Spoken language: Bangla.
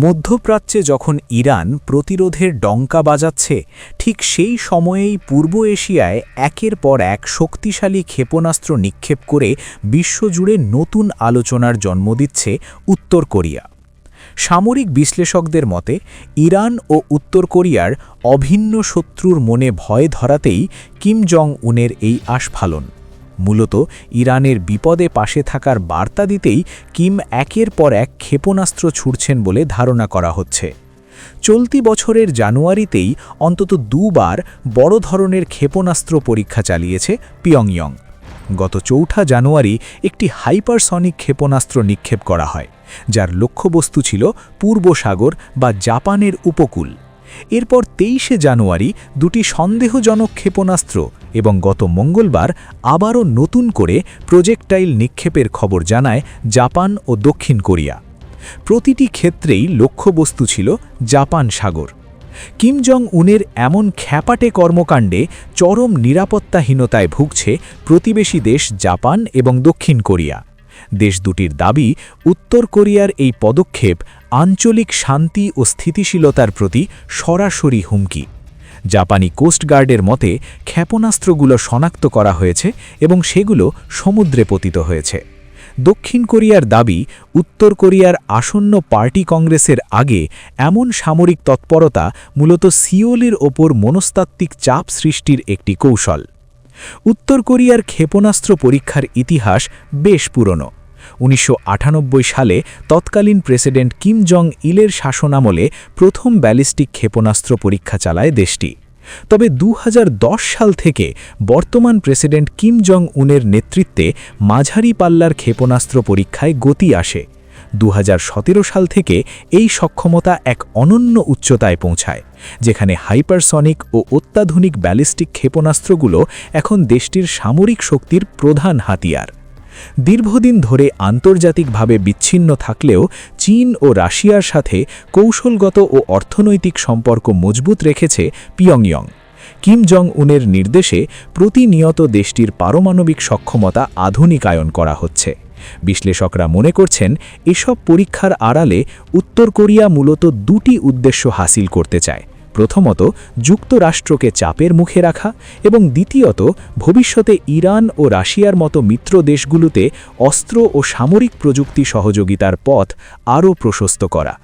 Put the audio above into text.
মধ্যপ্রাচ্যে যখন ইরান প্রতিরোধের ডঙ্কা বাজাচ্ছে, ঠিক সেই সময়েই পূর্ব এশিয়ায় একের পর এক শক্তিশালী ক্ষেপণাস্ত্র নিক্ষেপ করে বিশ্বজুড়ে নতুন আলোচনার জন্ম দিচ্ছে উত্তর কোরিয়া। সামরিক বিশ্লেষকদের মতে ইরান ও উত্তর কোরিয়ার অভিন্ন শত্রুর মনে ভয় ধরাতেই কিম জং উনের এই আস্ফালন। মূলত ইরানের বিপদে পাশে থাকার বার্তা দিতেই কিম একের পর এক ক্ষেপণাস্ত্র ছুড়ছেন বলে ধারণা করা হচ্ছে। চলতি বছরের জানুয়ারিতেই অন্তত দুবার বড় ধরনের ক্ষেপণাস্ত্র পরীক্ষা চালিয়েছে পিয়ংইয়ং। গত ৪ জানুয়ারি একটি হাইপারসনিক ক্ষেপণাস্ত্র নিক্ষেপ করা হয়, যার লক্ষ্যবস্তু ছিল পূর্ব সাগর বা জাপানের উপকূল। এরপর ২৩ জানুয়ারি দুটি সন্দেহজনক ক্ষেপণাস্ত্র এবং গত মঙ্গলবার আবারও নতুন করে প্রজেক্টাইল নিক্ষেপের খবর জানায় জাপান ও দক্ষিণ কোরিয়া। প্রতিটি ক্ষেত্রেই লক্ষ্যবস্তু ছিল জাপান সাগর। কিম জং উনের এমন খ্যাপাটে কর্মকাণ্ডে চরম নিরাপত্তাহীনতায় ভুগছে প্রতিবেশী দেশ জাপান এবং দক্ষিণ কোরিয়া। দেশ দুটির দাবি, উত্তর কোরিয়ার এই পদক্ষেপ আঞ্চলিক শান্তি ও স্থিতিশীলতার প্রতি সরাসরি হুমকি। জাপানি কোস্টগার্ডের মতে ক্ষেপণাস্ত্রগুলো শনাক্ত করা হয়েছে এবং সেগুলো সমুদ্রে পতিত হয়েছে। দক্ষিণ কোরিয়ার দাবি, উত্তর কোরিয়ার আসন্ন পার্টি কংগ্রেসের আগে এমন সামরিক তৎপরতা মূলত সিওলের ওপর মনস্তাত্ত্বিক চাপ সৃষ্টির একটি কৌশল। উত্তর কোরিয়ার ক্ষেপণাস্ত্র পরীক্ষার ইতিহাস বেশ পুরনো। ১৯৯৮ সালে তৎকালীন প্রেসিডেন্ট কিম জং ইলের শাসনামলে প্রথম ব্যালিস্টিক ক্ষেপণাস্ত্র পরীক্ষা চালায় দেশটি। তবে ২০১০ সাল থেকে বর্তমান প্রেসিডেন্ট কিম জং উনের নেতৃত্বে মাঝারি পাল্লার ক্ষেপণাস্ত্র পরীক্ষায় গতি আসে। ২০১৭ সাল থেকে এই সক্ষমতা এক অনন্য উচ্চতায় পৌঁছায়, যেখানে হাইপারসনিক ও অত্যাধুনিক ব্যালিস্টিক ক্ষেপণাস্ত্রগুলো এখন দেশটির সামরিক শক্তির প্রধান হাতিয়ার। দীর্ঘদিন ধরে আন্তর্জাতিকভাবে বিচ্ছিন্ন থাকলেও চীন ও রাশিয়ার সাথে কৌশলগত ও অর্থনৈতিক সম্পর্ক মজবুত রেখেছে পিয়ংইয়ং। কিম জং উনের নির্দেশে প্রতিনিয়ত দেশটির পারমাণবিক সক্ষমতা আধুনিকায়ন করা হচ্ছে। বিশ্লেষকরা মনে করছেন, এসব পরীক্ষার আড়ালে উত্তর কোরিয়া মূলত দুটি উদ্দেশ্য হাসিল করতে চায়। প্রথমত, যুক্তরাষ্ট্রকে চাপের মুখে রাখা এবং দ্বিতীয়ত, ভবিষ্যতে ইরান ও রাশিয়ার মতো মিত্র দেশগুলোতে অস্ত্র ও সামরিক প্রযুক্তি সহযোগিতার পথ আরও প্রশস্ত করা।